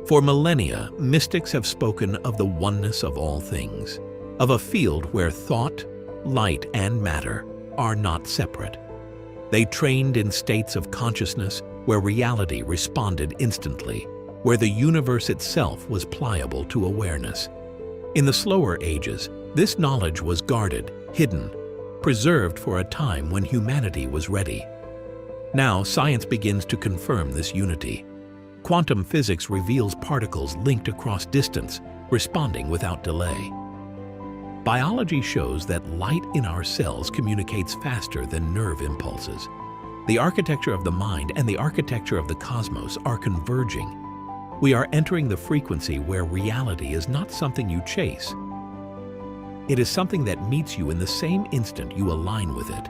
For millennia, mystics have spoken of the oneness of all things, of a field where thought, light, and matter are not separate. They trained in states of consciousness where reality responded instantly, where the universe itself was pliable to awareness. In the slower ages, this knowledge was guarded, hidden, preserved for a time when humanity was ready. Now, science begins to confirm this unity. Quantum physics reveals particles linked across distance, responding without delay. Biology shows that light in our cells communicates faster than nerve impulses. The architecture of the mind and the architecture of the cosmos are converging. We are entering the frequency where reality is not something you chase. It is something that meets you in the same instant you align with it.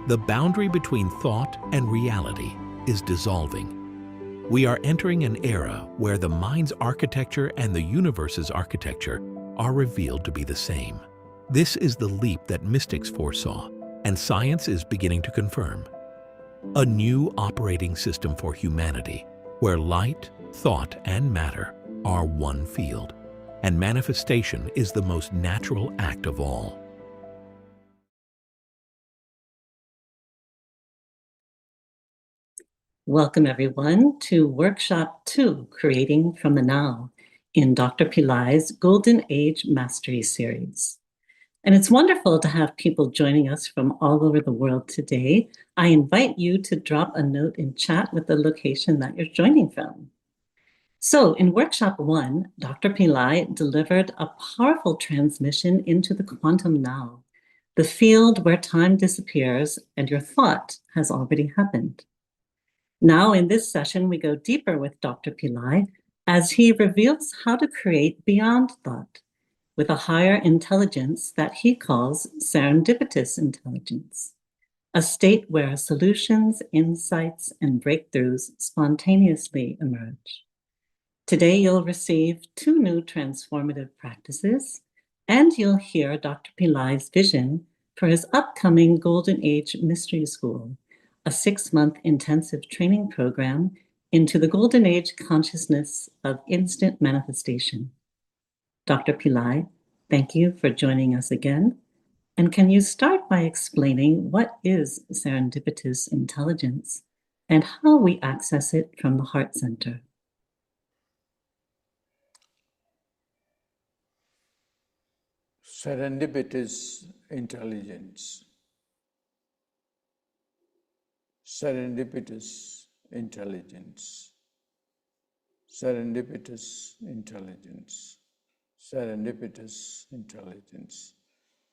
The boundary between thought and reality is dissolving. We are entering an era where the mind's architecture and the universe's architecture are revealed to be the same. This is the leap that mystics foresaw, and science is beginning to confirm. A new operating system for humanity, where light, thought, and matter are one field, and manifestation is the most natural act of all. Welcome everyone to Workshop 2, Creating from the Now, in Dr. Pillai's Golden Age Mastery Series. And it's wonderful to have people joining us from all over the world today. I invite you to drop a note in chat with the location that you're joining from. So in Workshop 1, Dr. Pillai delivered a powerful transmission into the quantum now, the field where time disappears and your thought has already happened. Now, in this session, we go deeper with Dr. Pillai as he reveals how to create beyond thought with a higher intelligence that he calls serendipitous intelligence, a state where solutions, insights, and breakthroughs spontaneously emerge. Today, you'll receive 2 new transformative practices, and you'll hear Dr. Pillai's vision for his upcoming Golden Age Mystery School, a 6-month intensive training program into the Golden Age consciousness of instant manifestation. Dr. Pillai, thank you for joining us again. And can you start by explaining what is serendipitous intelligence and how we access it from the heart center? Serendipitous intelligence. Serendipitous intelligence. Serendipitous intelligence. Serendipitous intelligence.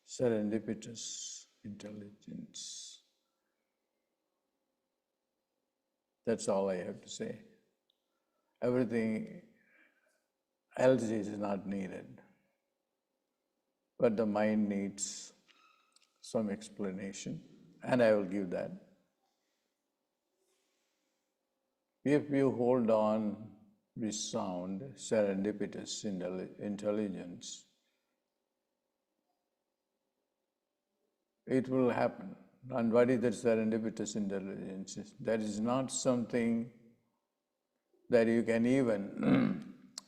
Serendipitous intelligence. That's all I have to say. Everything else is not needed. But the mind needs some explanation, and I will give that. If you hold on with sound, serendipitous intelligence, it will happen. And what is that serendipitous intelligence? That is not something that you can even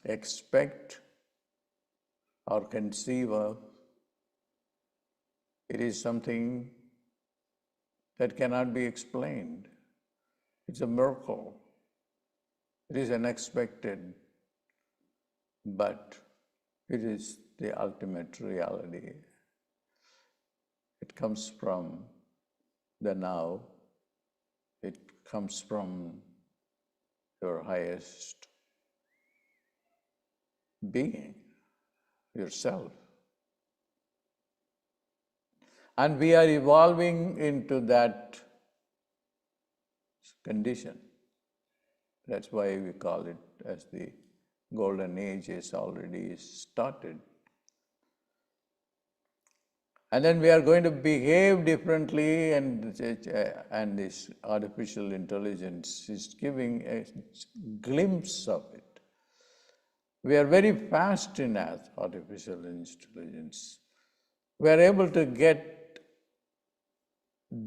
expect or conceive of. It is something that cannot be explained. It's a miracle. It is unexpected, but it is the ultimate reality. It comes from the now. It comes from your highest being, yourself. And we are evolving into that condition. That's why we call it as the Golden Age is already started. And then we are going to behave differently, and this artificial intelligence is giving a glimpse of it. We are very fast in artificial intelligence. We are able to get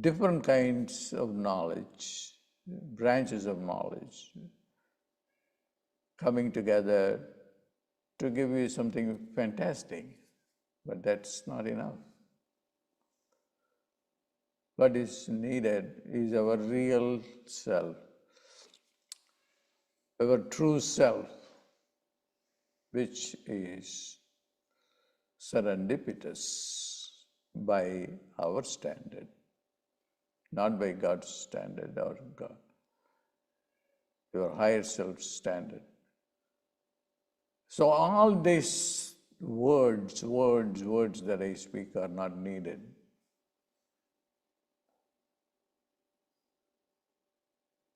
different kinds of knowledge, branches of knowledge, coming together to give you something fantastic, but that's not enough. What is needed is our real self, our true self, which is serendipitous by our standard, not by God's standard or God, your higher self standard. So all these words that I speak are not needed.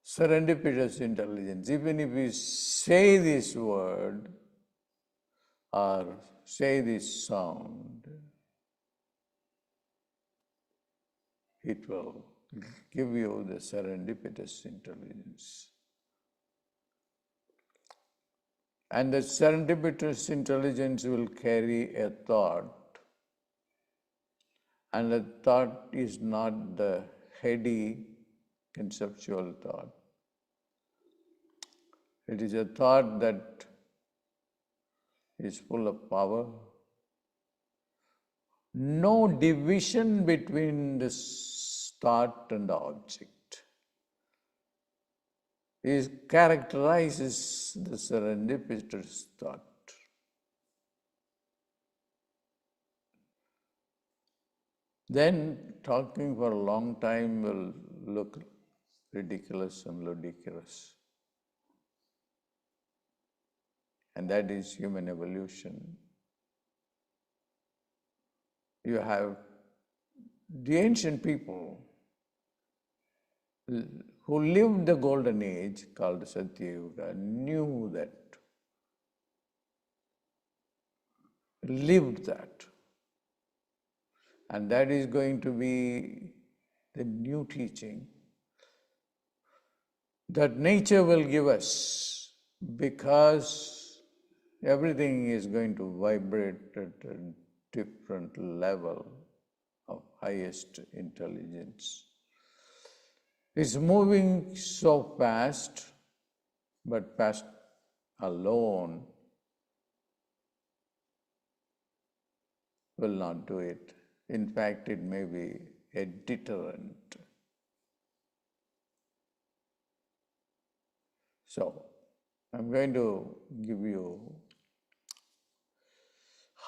Serendipitous intelligence, even if we say this word or say this sound, it will give you the serendipitous intelligence. And the serendipitous intelligence will carry a thought, and the thought is not the heady conceptual thought. It is a thought that is full of power. No division between the thought and the object. It characterizes the serendipitous thought. Then talking for a long time will look ridiculous and ludicrous. And that is human evolution. You have the ancient people who lived the golden age called Satya Yuga knew that, lived that. And that is going to be the new teaching that nature will give us, because everything is going to vibrate at a different level of highest intelligence. It's moving so fast, but fast alone will not do it. In fact, it may be a deterrent. So, I'm going to give you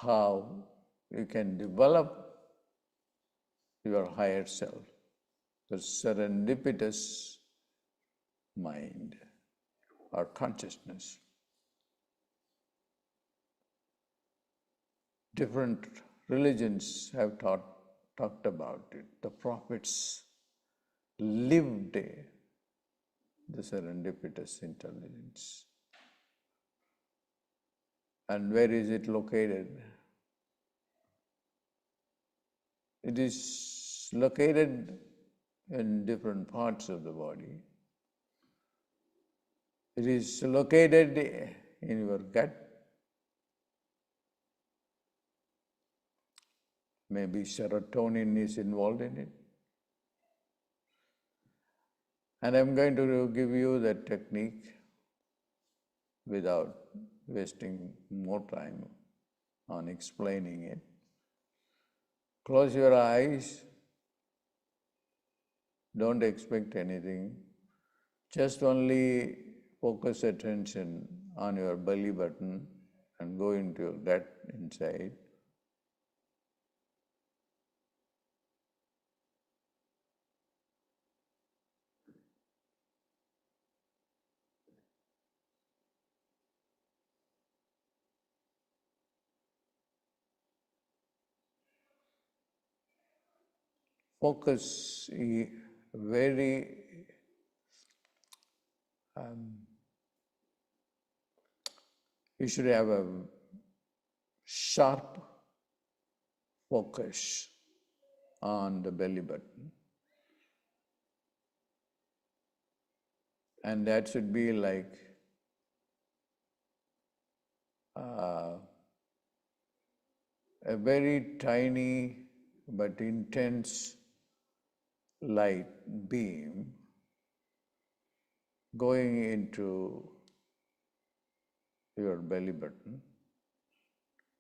how you can develop your higher self, the serendipitous mind or consciousness. Different religions have talked about it. The prophets lived the serendipitous intelligence. And where is it located? It is located in different parts of the body. It is located in your gut. Maybe serotonin is involved in it. And I'm going to give you that technique without wasting more time on explaining it. Close your eyes. Don't expect anything. Just only focus attention on your belly button and go into your gut inside. Focus very you should have a sharp focus on the belly button. And that should be like a very tiny but intense light beam going into your belly button.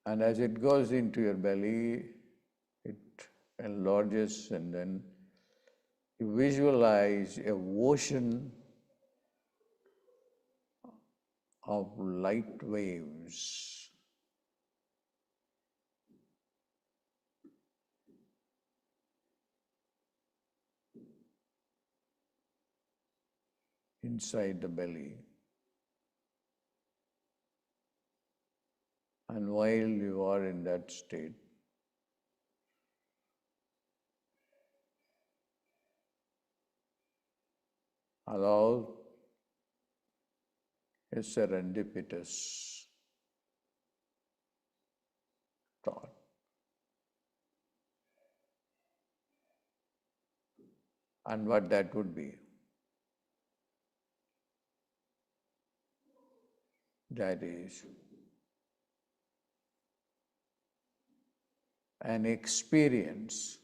And as it goes into your belly, it enlarges, and then you visualize a ocean of light waves. Inside the belly. And while you are in that state, allow a serendipitous thought. And what that would be? That is an experience,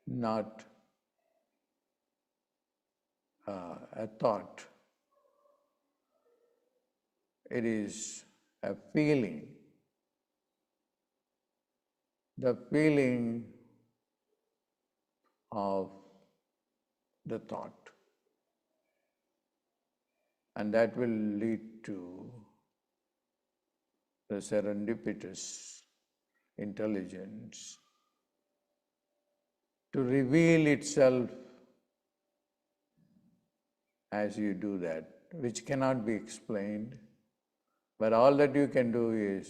not a thought. It is a feeling. The feeling of the thought. And that will lead to the serendipitous intelligence to reveal itself as you do that, which cannot be explained. But all that you can do is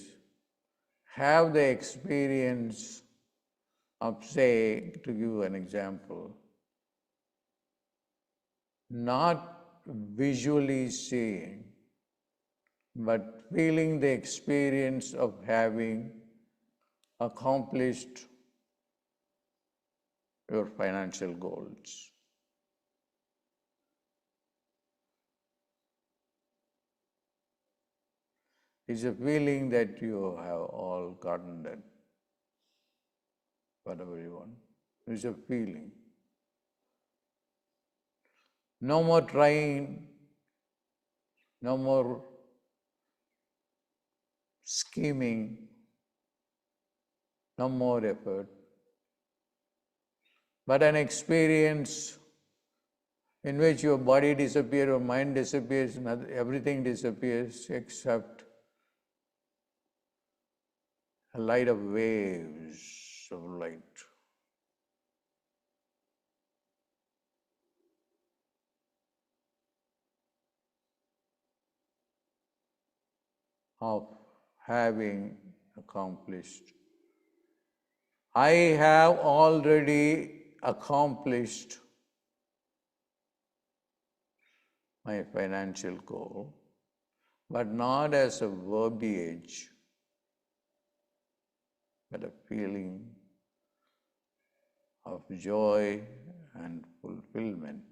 have the experience of, say, to give an example, not visually seeing, but feeling the experience of having accomplished your financial goals. It's a feeling that you have all gotten that, whatever you want. It's a feeling. No more trying, no more scheming, no more effort, but an experience in which your body disappears, your mind disappears, everything disappears except a light of waves of light. Of having accomplished. I have already accomplished my financial goal, but not as a verbiage, but a feeling of joy and fulfillment.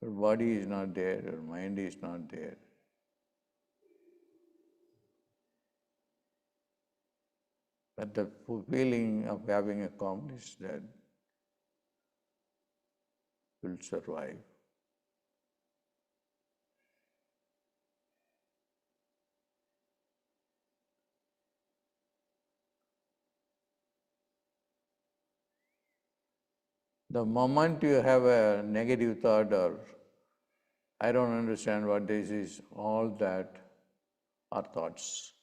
Your body is not there, your mind is not there. But the feeling of having accomplished that will survive. The moment you have a negative thought or I don't understand what this is, all that are thoughts,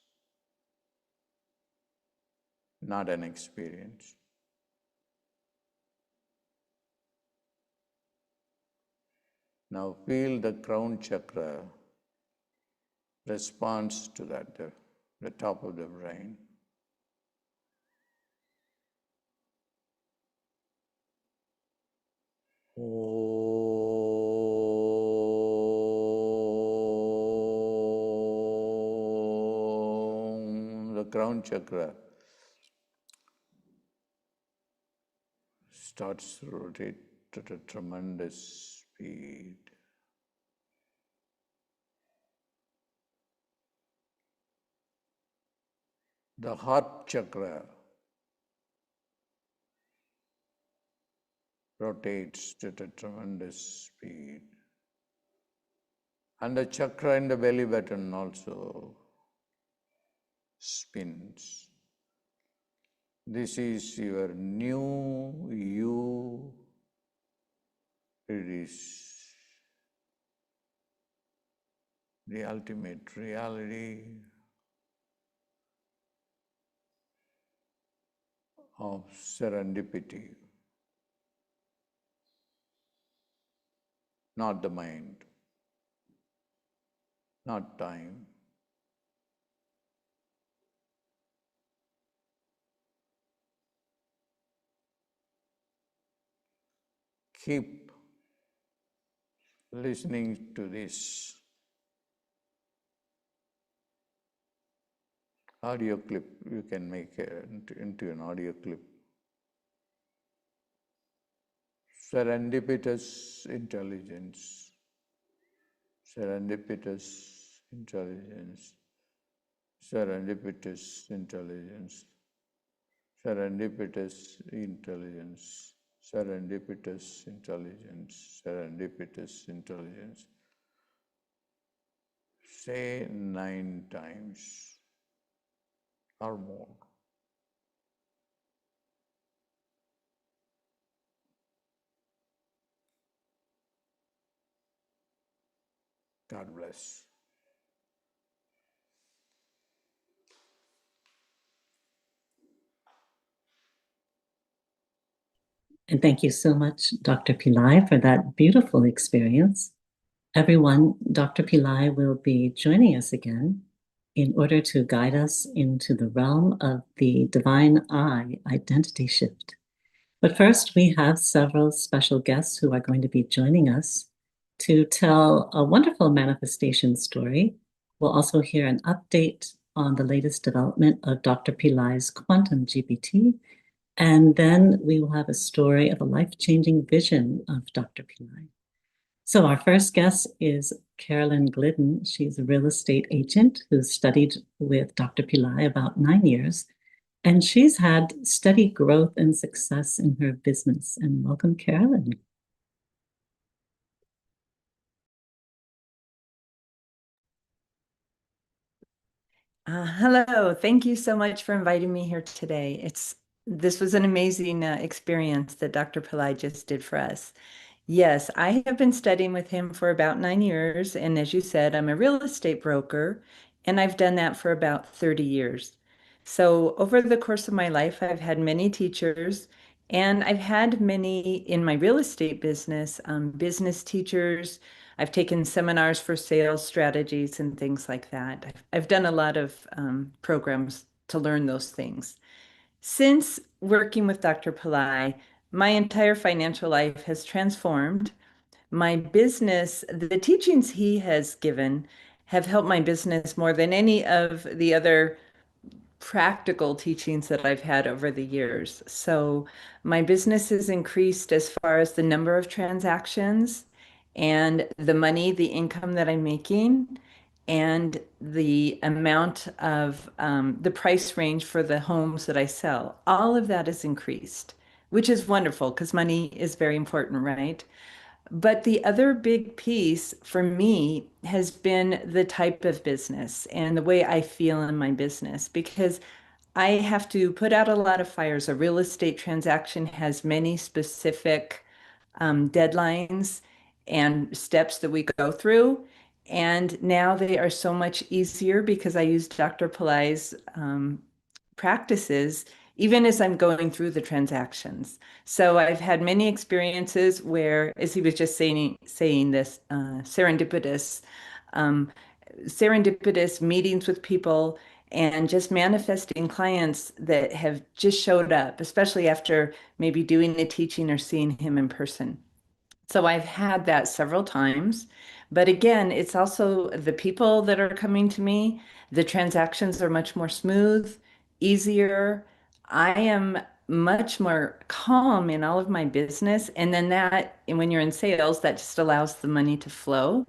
not an experience. Now feel the crown chakra responds to that, the top of the brain. Om. The crown chakra starts to rotate at a tremendous speed. The heart chakra rotates at a tremendous speed. And the chakra in the belly button also spins. This is your new you. It is the ultimate reality of serendipity, not the mind, not time. Keep listening to this audio clip. You can make it into an audio clip. Serendipitous intelligence, serendipitous intelligence, serendipitous intelligence, serendipitous intelligence, serendipitous intelligence, serendipitous intelligence. Say 9 times or more. God bless. And thank you so much, Dr. Pillai, for that beautiful experience. Everyone, Dr. Pillai will be joining us again in order to guide us into the realm of the divine I identity shift. But first, we have several special guests who are going to be joining us to tell a wonderful manifestation story. We'll also hear an update on the latest development of Dr. Pillai's quantum GPT. And then we will have a story of a life-changing vision of Dr. Pillai. So our first guest is Carolyn Glidden. She's a real estate agent who studied with Dr. Pillai about 9 years. And she's had steady growth and success in her business. And welcome, Carolyn. Hello, thank you so much for inviting me here today. This was an amazing experience that Dr. Pillai just did for us. Yes, I have been studying with him for about 9 years, and as you said, I'm a real estate broker, and I've done that for about 30 years. So over the course of my life, I've had many teachers, and I've had many in my real estate business, business teachers. I've taken seminars for sales strategies and things like that. I've done a lot of programs to learn those things. Since working with Dr. Pillai, my entire financial life has transformed. My business, the teachings he has given have helped my business more than any of the other practical teachings that I've had over the years. So my business has increased as far as the number of transactions and the money, the income that I'm making, and the amount of the price range for the homes that I sell. All of that has increased, which is wonderful because money is very important, right? But the other big piece for me has been the type of business and the way I feel in my business because I have to put out a lot of fires. A real estate transaction has many specific deadlines and steps that we go through. And now they are so much easier because I use Dr. Pillai's practices even as I'm going through the transactions. So I've had many experiences where, as he was just saying this, um, serendipitous meetings with people and just manifesting clients that have just showed up, especially after maybe doing a teaching or seeing him in person. So I've had that several times. But again, it's also the people that are coming to me. The transactions are much more smooth, easier. I am much more calm in all of my business. And then and when you're in sales, that just allows the money to flow.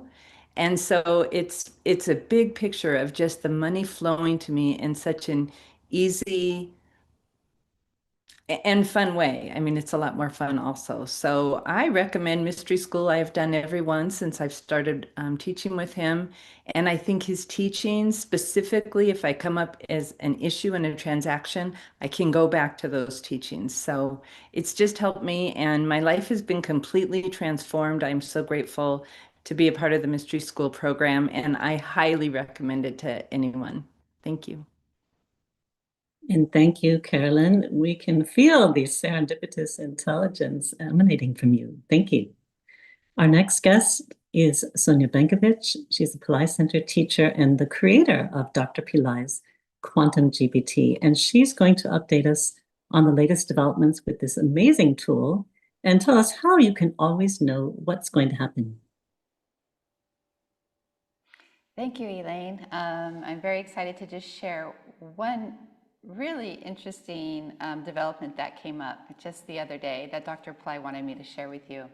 And so it's a big picture of just the money flowing to me in such an easy and fun way. I mean, it's a lot more fun also. So I recommend Mystery School. I've done every one since I've started teaching with him. And I think his teachings, specifically, if I come up as an issue in a transaction, I can go back to those teachings. So it's just helped me, and my life has been completely transformed. I'm so grateful to be a part of the Mystery School program, and I highly recommend it to anyone. Thank you. And thank you, Carolyn. We can feel the serendipitous intelligence emanating from you. Thank you. Our next guest is Sonja Benkovich. She's a Pillai Center teacher and the creator of Dr. Pillai's Quantum GPT. And she's going to update us on the latest developments with this amazing tool and tell us how you can always know what's going to happen. Thank you, Elaine. I'm very excited to just share one really interesting development that came up just the other day that Dr. Pillai wanted me to share with you.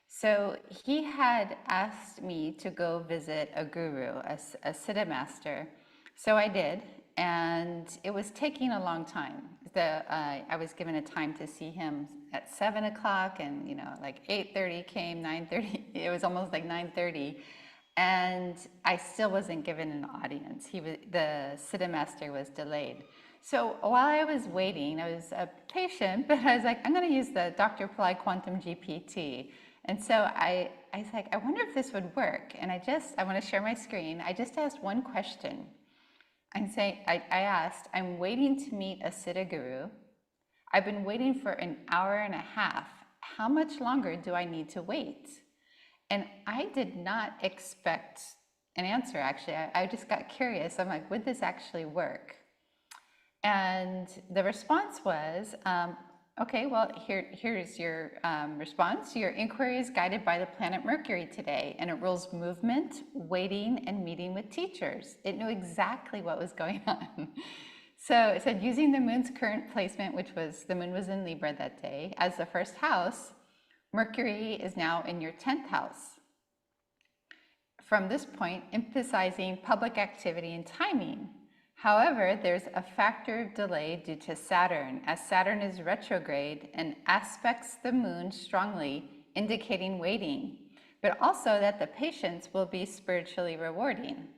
So he had asked me to go visit a guru, a Siddha master. So I did, and it was taking a long time. I was given a time to see him at 7 o'clock, and like 8:30 came, 9:30. It was almost like 9:30. And I still wasn't given an audience. The Siddha master was delayed. So while I was waiting, I was patient, but I was like, I'm going to use the Dr. Pillai Quantum GPT. And so I was like, I wonder if this would work. And I want to share my screen. I just asked one question. I asked, I'm waiting to meet a Siddha guru. I've been waiting for an hour and a half. How much longer do I need to wait? And I did not expect an answer, actually. I just got curious. I'm like, would this actually work? And the response was, okay, well, here's your response. Your inquiry is guided by the planet Mercury today, and it rules movement, waiting, and meeting with teachers. It knew exactly what was going on. So it said, using the moon's current placement, which was, the moon was in Libra that day, as the first house, Mercury is now in your 10th house. From this point, emphasizing public activity and timing. However, there's a factor of delay due to Saturn, as Saturn is retrograde and aspects the moon strongly, indicating waiting, but also that the patience will be spiritually rewarding.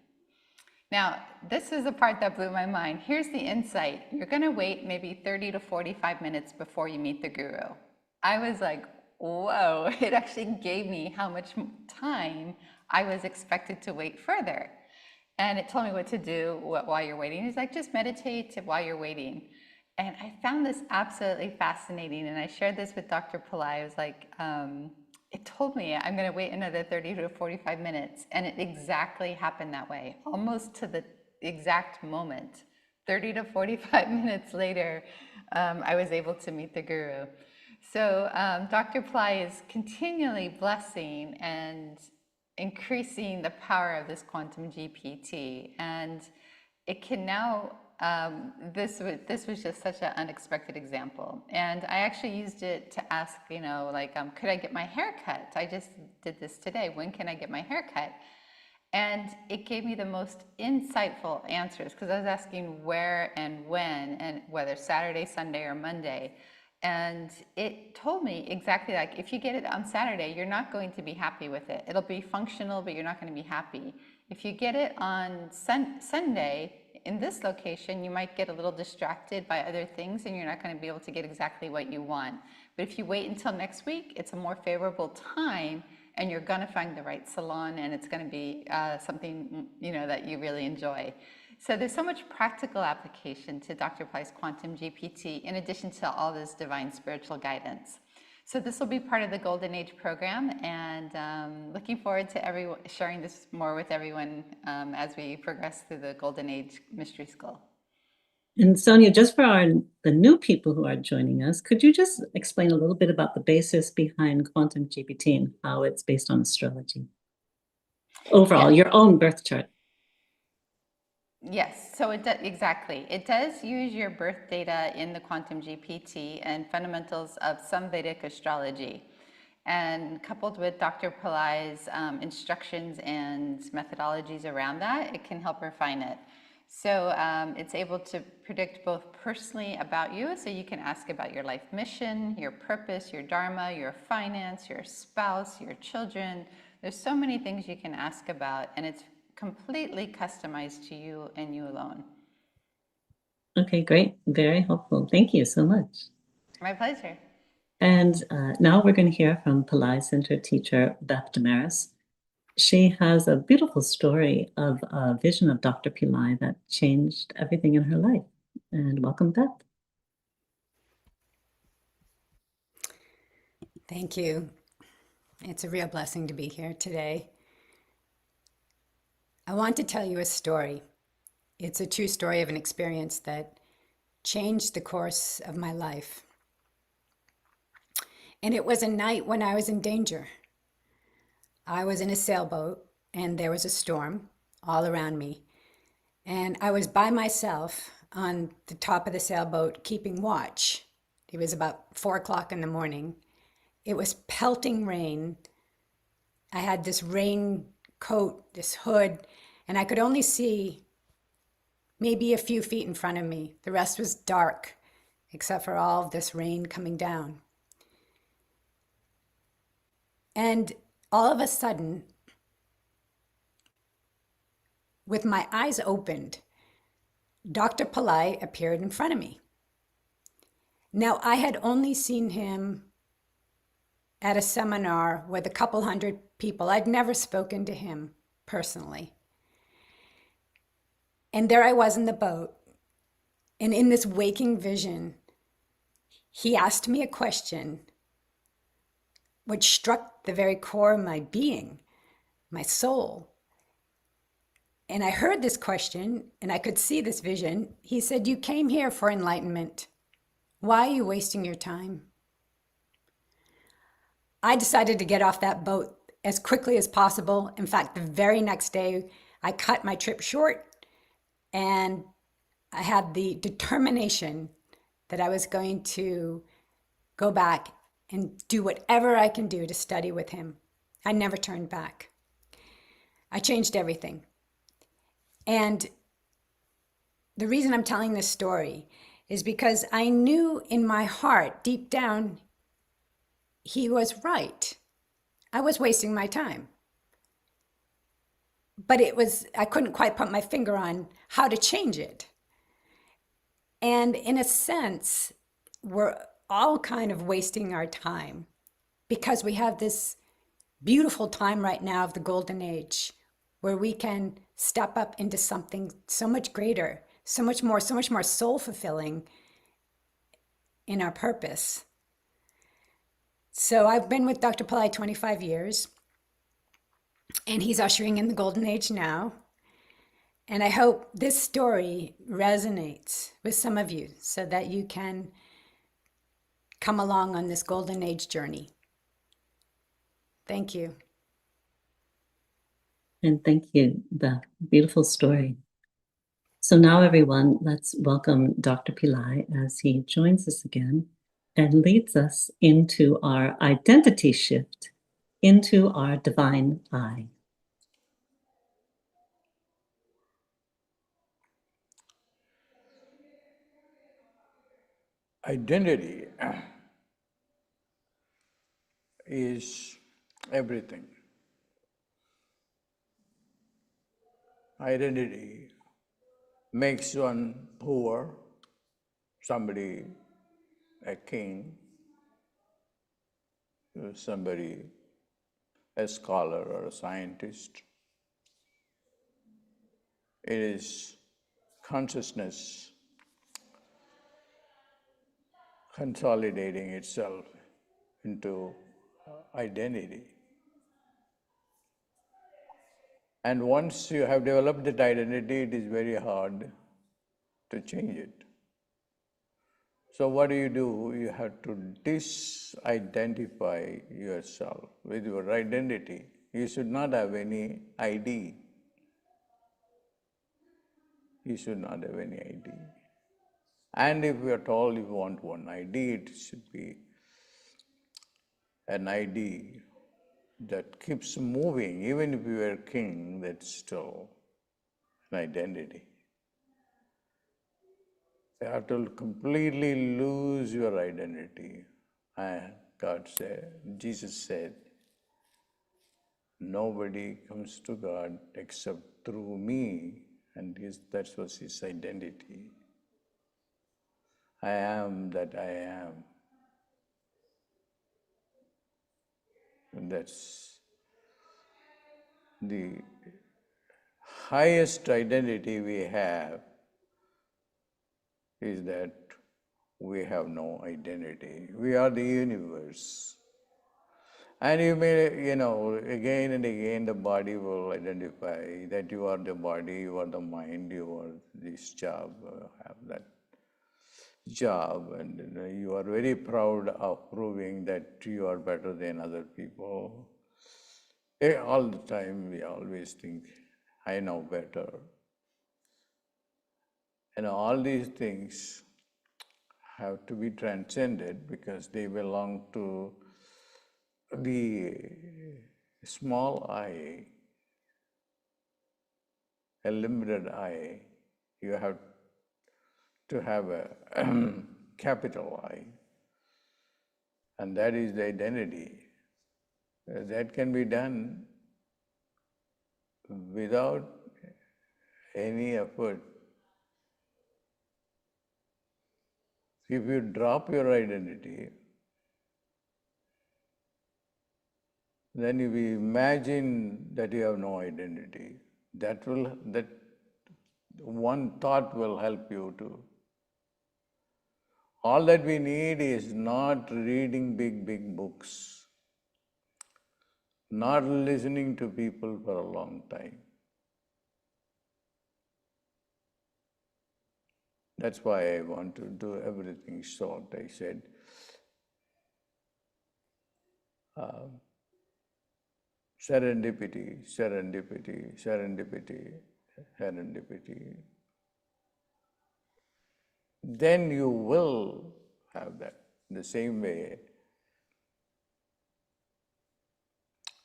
Now, this is the part that blew my mind. Here's the insight. You're going to wait maybe 30 to 45 minutes before you meet the guru. I was like, whoa, it actually gave me how much time I was expected to wait further. And it told me what to do while you're waiting. It's like, just meditate while you're waiting. And I found this absolutely fascinating. And I shared this with Dr. Pillai. I was like, it told me I'm going to wait another 30 to 45 minutes. And it exactly happened that way, almost to the exact moment. 30 to 45 minutes later, I was able to meet the guru. So Dr. Pillai is continually blessing and increasing the power of this quantum GPT, and it can now, this was just such an unexpected example. And I actually used it to ask, could I get my hair cut? I just did this today. When can I get my hair cut? And it gave me the most insightful answers, because I was asking where and when, and whether Saturday, Sunday, or Monday. And it told me exactly, like, if you get it on Saturday, you're not going to be happy with it. It'll be functional, but you're not going to be happy. If you get it on Sunday, in this location, you might get a little distracted by other things, and you're not going to be able to get exactly what you want. But if you wait until next week, it's a more favorable time, and you're going to find the right salon, and it's going to be something that you really enjoy. So there's so much practical application to Dr. Pillai's Quantum GPT, in addition to all this divine spiritual guidance. So this will be part of the Golden Age program, and looking forward to sharing this more with everyone as we progress through the Golden Age Mystery School. And Sonja, just for the new people who are joining us, could you just explain a little bit about the basis behind Quantum GPT and how it's based on astrology? Overall, your own birth chart. Yes, so it does, exactly. It does use your birth data in the Quantum GPT and fundamentals of some Vedic astrology. And coupled with Dr. Pillai's instructions and methodologies around that, it can help refine it. So it's able to predict both personally about you, so you can ask about your life mission, your purpose, your dharma, your finance, your spouse, your children. There's so many things you can ask about, and it's completely customized to you and you alone. Okay, great. Very helpful. Thank you so much. My pleasure. And now we're going to hear from Pillai Center teacher Beth Damaris. She has a beautiful story of a vision of Dr. Pillai that changed everything in her life. And welcome, Beth. Thank you. It's a real blessing to be here today. I want to tell you a story. It's a true story of an experience that changed the course of my life. And it was a night when I was in danger. I was in a sailboat and there was a storm all around me. And I was by myself on the top of the sailboat keeping watch. It was about 4 o'clock in the morning. It was pelting rain. I had this raincoat, this hood, and I could only see maybe a few feet in front of me. The rest was dark, except for all of this rain coming down. And all of a sudden, with my eyes opened, Dr. Pillai appeared in front of me. Now, I had only seen him at a seminar with a couple hundred people. I'd never spoken to him personally. And there I was in the boat. And in this waking vision, he asked me a question which struck the very core of my being, my soul. And I heard this question and I could see this vision. He said, "You came here for enlightenment. Why are you wasting your time?" I decided to get off that boat as quickly as possible. In fact, the very next day, I cut my trip short and I had the determination that I was going to go back and do whatever I can do to study with him. I never turned back. I changed everything. And the reason I'm telling this story is because I knew in my heart, deep down, he was right. I was wasting my time. But I couldn't quite put my finger on how to change it. And in a sense, we're all kind of wasting our time because we have this beautiful time right now of the golden age where we can step up into something so much greater, so much more soul fulfilling in our purpose. So I've been with Dr. Pillai 25 years, and he's ushering in the golden age now. And I hope this story resonates with some of you so that you can come along on this golden age journey. Thank you. And thank you, Beth. Beautiful story. So now, everyone, let's welcome Dr. Pillai as he joins us again and leads us into our identity shift, into our divine I. Identity is everything. Identity makes one poor, somebody a king, somebody a scholar or a scientist. It is consciousness consolidating itself into identity. And once you have developed that identity, it is very hard to change it. So what do? You have to disidentify yourself with your identity. You should not have any ID. You should not have any ID. And if you are told you want one ID, it should be an ID that keeps moving. Even if you are king, that's still an identity. You have to completely lose your identity. And God said, Jesus said, nobody comes to God except through me. And that was his identity. I am that I am. And that's the highest identity we have, is that we have no identity. We are the universe. And you may, again and again the body will identify that you are the body, you are the mind, you are this job, have that job, and you are very proud of proving that you are better than other people. All the time we always think, I know better. And all these things have to be transcended because they belong to the small I, a limited I. You have to have a capital I, and that is the identity. That can be done without any effort. If you drop your identity, then if you imagine that you have no identity, that one thought will help you to. All that we need is not reading big books, not listening to people for a long time. That's why I want to do everything short. I said, serendipity, serendipity, serendipity, serendipity. Then you will have that. The same way,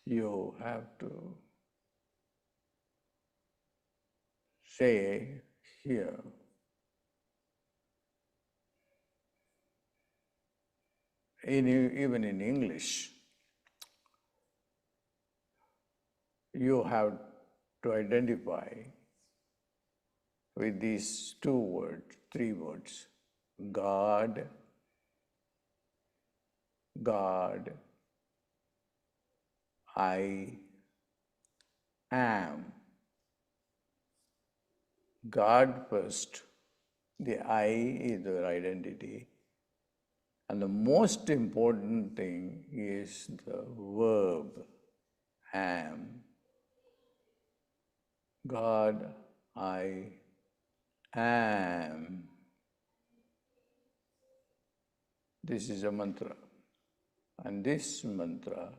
you have to say here, even in English, you have to identify with these 2 words, 3 words, God, God, I am. God first, the I is your identity, and the most important thing is the verb, am. God, I am. This is a mantra. And this mantra,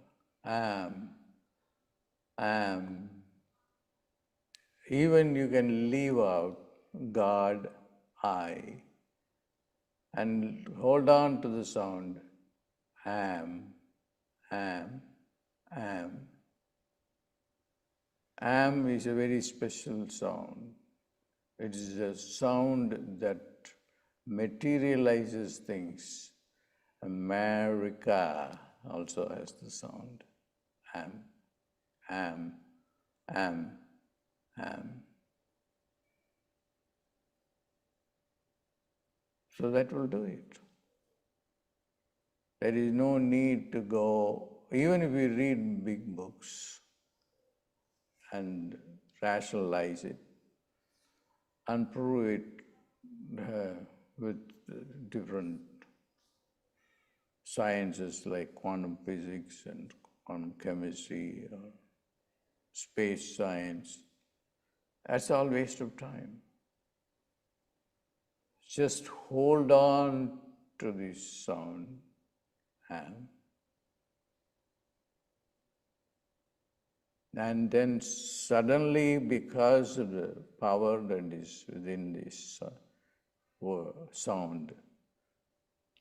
am, even you can leave out God, I, and hold on to the sound, am, am, am. Am is a very special sound. It is a sound that materializes things. America also has the sound. Am, am, am, am. So that will do it. There is no need to go, even if we read big books and rationalize it and prove it with different sciences like quantum physics and quantum chemistry or space science. That's all waste of time. Just hold on to this sound, and then suddenly, because of the power that is within this sound,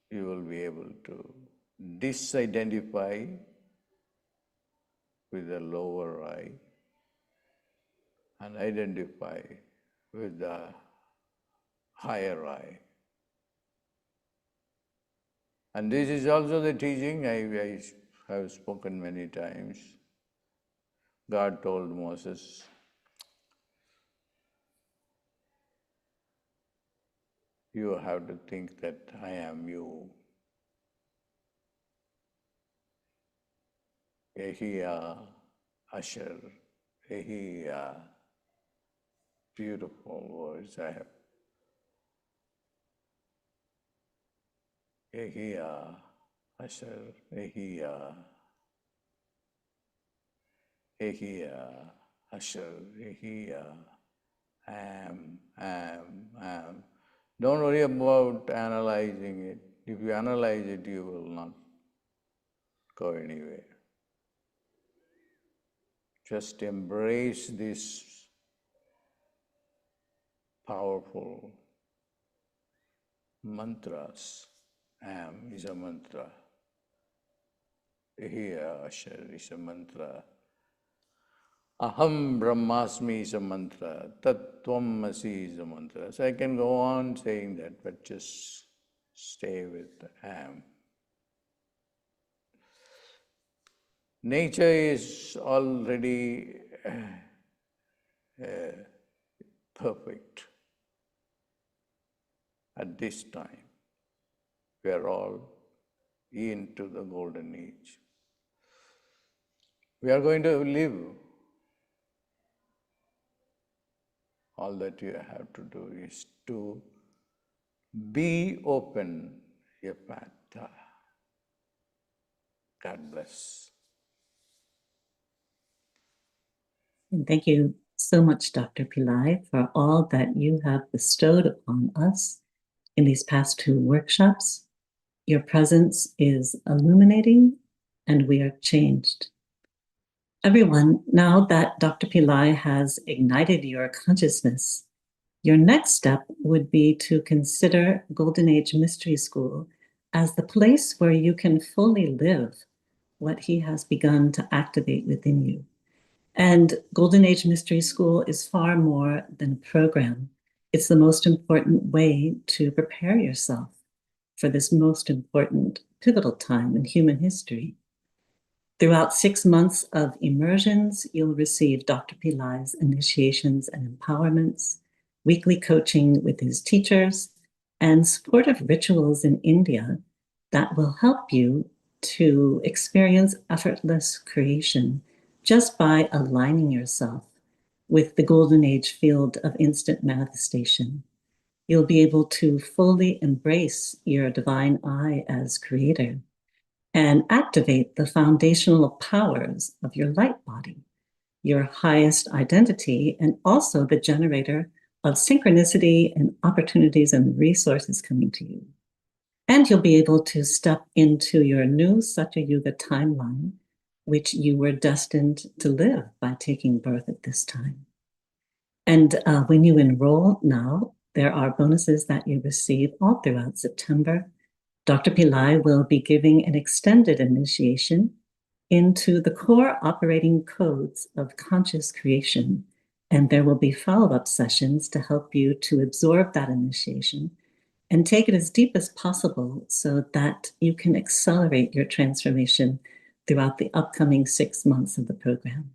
you will be able to disidentify with the lower I and identify with the higher I. And this is also the teaching I have spoken many times. God told Moses, you have to think that I am you. Ehia, Asher, Ehia. Beautiful words I have. Ehia, Asher, Ehia. Ehia, Asher, Ehia. Am. Don't worry about analyzing it. If you analyze it, you will not go anywhere. Just embrace this powerful mantras. Am is a mantra. Ehia, Asher is a mantra. Aham Brahmasmi is a mantra. Tattvam Asi is a mantra. So I can go on saying that, but just stay with Am. Nature is already perfect at this time. We are all into the golden age. We are going to live. All that you have to do is to be open, Yapata. God bless. And thank you so much, Dr. Pillai, for all that you have bestowed upon us in these past 2 workshops. Your presence is illuminating, and we are changed. Everyone, now that Dr. Pillai has ignited your consciousness, your next step would be to consider Golden Age Mystery School as the place where you can fully live what he has begun to activate within you. And Golden Age Mystery School is far more than a program. It's the most important way to prepare yourself for this most important pivotal time in human history. Throughout 6 months of immersions, you'll receive Dr. Pillai's initiations and empowerments, weekly coaching with his teachers, and supportive rituals in India that will help you to experience effortless creation just by aligning yourself with the golden age field of instant manifestation. You'll be able to fully embrace your divine I as creator and activate the foundational powers of your light body, your highest identity, and also the generator of synchronicity and opportunities and resources coming to you. And you'll be able to step into your new Satya Yuga timeline, which you were destined to live by taking birth at this time. And when you enroll now, there are bonuses that you receive all throughout September. Dr. Pillai will be giving an extended initiation into the core operating codes of conscious creation. And there will be follow-up sessions to help you to absorb that initiation and take it as deep as possible so that you can accelerate your transformation throughout the upcoming 6 months of the program.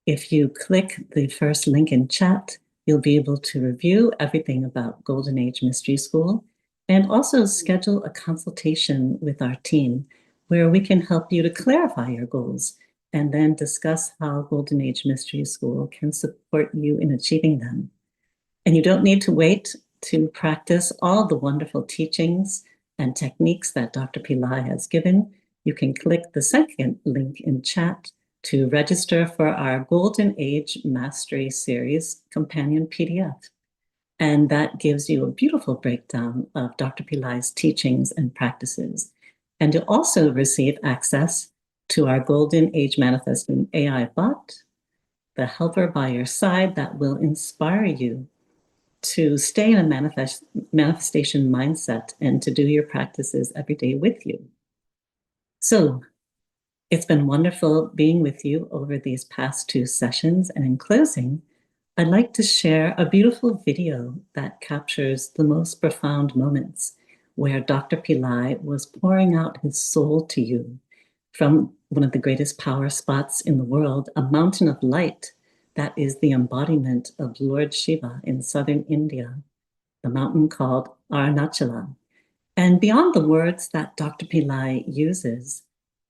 If you click the first link in chat, you'll be able to review everything about Golden Age Mystery School and also schedule a consultation with our team where we can help you to clarify your goals and then discuss how Golden Age Mystery School can support you in achieving them. And you don't need to wait to practice all the wonderful teachings and techniques that Dr. Pillai has given. You can click the second link in chat to register for our Golden Age Mastery Series companion PDF. And that gives you a beautiful breakdown of Dr. Pillai's teachings and practices. And you'll also receive access to our Golden Age Manifesting AI bot, the helper by your side that will inspire you to stay in a manifestation mindset and to do your practices every day with you. So it's been wonderful being with you over these past 2 sessions. And in closing, I'd like to share a beautiful video that captures the most profound moments where Dr. Pillai was pouring out his soul to you from one of the greatest power spots in the world, a mountain of light that is the embodiment of Lord Shiva in southern India, the mountain called Arunachala. And beyond the words that Dr. Pillai uses,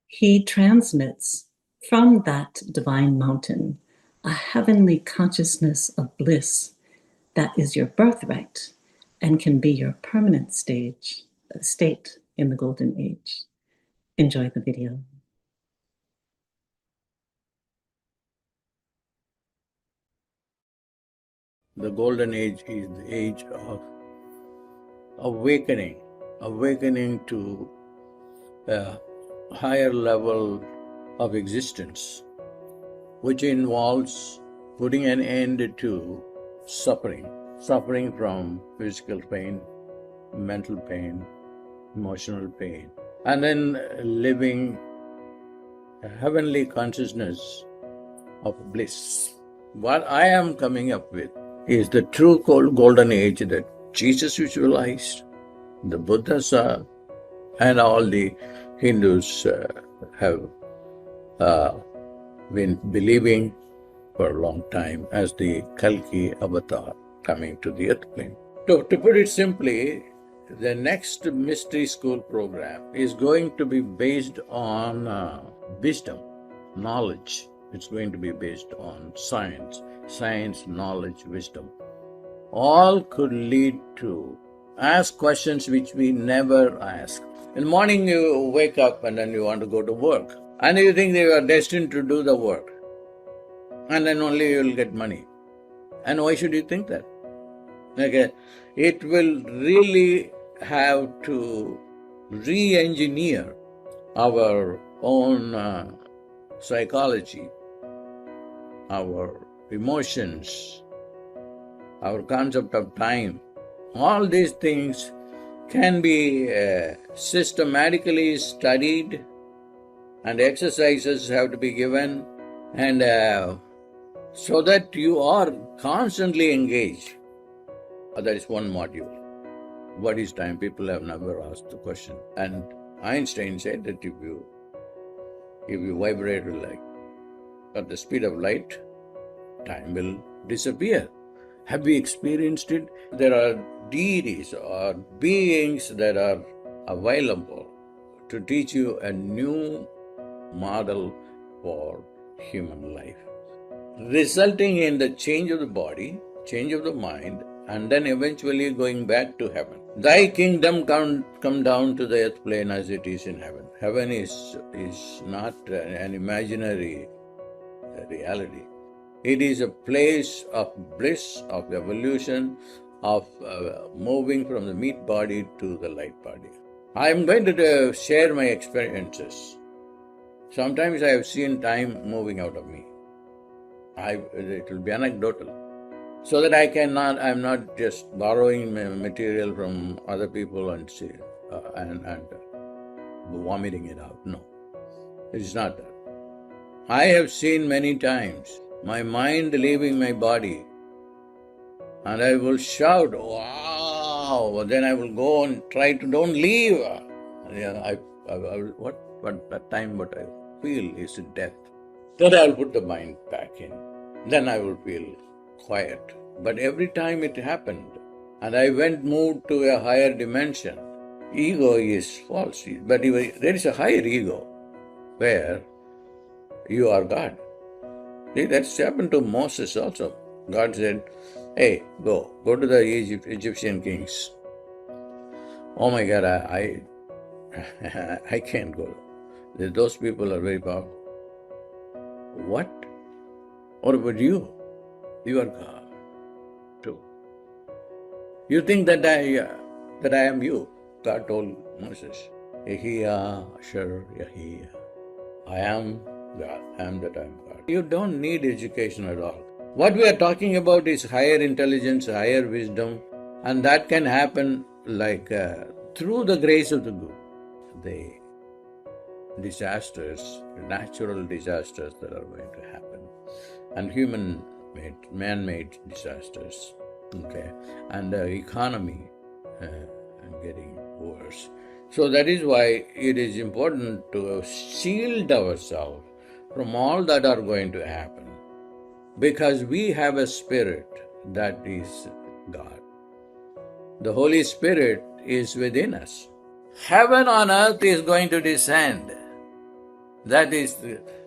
he transmits from that divine mountain a heavenly consciousness of bliss that is your birthright and can be your permanent state in the golden age. Enjoy the video. The golden age is the age of awakening, awakening to a higher level of existence, which involves putting an end to suffering, suffering from physical pain, mental pain, emotional pain, and then living a heavenly consciousness of bliss. What I am coming up with is the true golden age that Jesus visualized, the Buddha saw, and all the Hindus have been believing for a long time as the Kalki avatar coming to the earth plane. To put it simply, the next mystery school program is going to be based on wisdom, knowledge. It's going to be based on science, knowledge, wisdom. All could lead to ask questions which we never ask. In the morning you wake up and then you want to go to work, and you think that you are destined to do the work, and then only you will get money. And why should you think that? Okay, it will really have to re-engineer our own psychology, our emotions, our concept of time. All these things can be systematically studied, and exercises have to be given, and so that you are constantly engaged. That is one module. What is time? People have never asked the question. And Einstein said that if you vibrate like at the speed of light, time will disappear. Have we experienced it? There are deities or beings that are available to teach you a new model for human life, resulting in the change of the body, change of the mind, and then eventually going back to heaven. Thy kingdom come down to the earth plane as it is in heaven. Heaven is not an imaginary reality. It is a place of bliss, of evolution, of moving from the meat body to the light body. I am going to share my experiences. Sometimes I have seen time moving out of me. It will be anecdotal, so that I'm not just borrowing material from other people and vomiting it out. No, it is not that. I have seen many times my mind leaving my body, and I will shout, "Wow!" Then I will go and try to don't leave. What I feel is death. Then I will put the mind back in. Then I will feel quiet. But every time it happened, and I moved to a higher dimension, ego is false. But there is a higher ego where you are God. See, that's happened to Moses also. God said, "Hey, go to the Egyptian kings." Oh my God, I can't go. Those people are very powerful. What? What about you? You are God too. You think that I am you? God told Moses, "Yahiya, Asher, Yahiya. I am God. I am that I am God." You don't need education at all. What we are talking about is higher intelligence, higher wisdom, and that can happen like through the grace of the Guru. The disasters, natural disasters that are going to happen, and man-made disasters, okay, and the economy getting worse. So that is why it is important to shield ourselves from all that are going to happen, because we have a spirit that is God. The Holy Spirit is within us. Heaven on earth is going to descend. That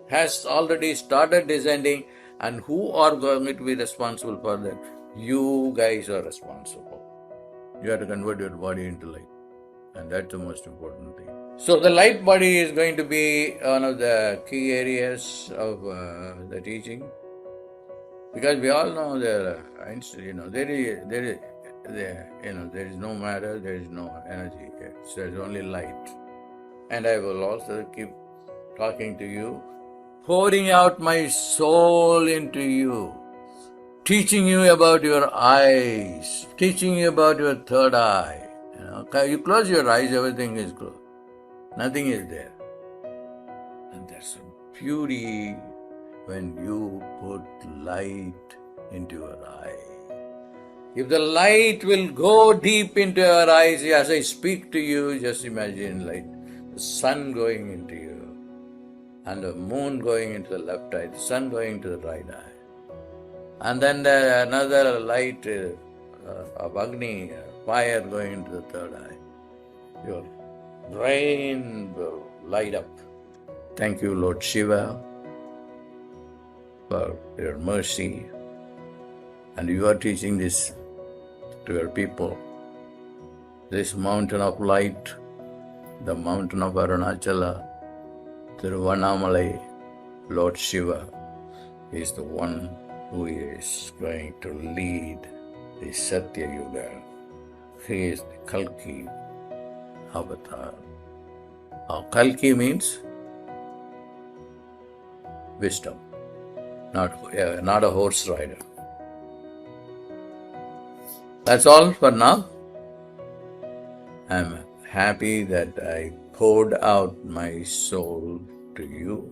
has already started descending, and who are going to be responsible for that? You guys are responsible. You have to convert your body into light, and that's the most important thing. So the light body is going to be one of the key areas of the teaching, because we all know there is no matter, there is no energy. There's only light. And I will also keep talking to you, pouring out my soul into you, teaching you about your eyes, teaching you about your third eye. You close your eyes, everything is closed. Nothing is there. And there's a beauty when you put light into your eye. If the light will go deep into your eyes, as I speak to you, just imagine light, the sun going into you, and the moon going into the left eye, the sun going into the right eye. And then another light of Agni, fire going into the third eye. Your brain will light up. Thank you, Lord Shiva, for your mercy. And you are teaching this to your people. This mountain of light, the mountain of Arunachala, Tiruvannamalai, Lord Shiva is the one who is going to lead the Satya Yuga. He is the Kalki avatar. Kalki means wisdom, not a horse rider. That's all for now. I'm happy that I poured out my soul to you.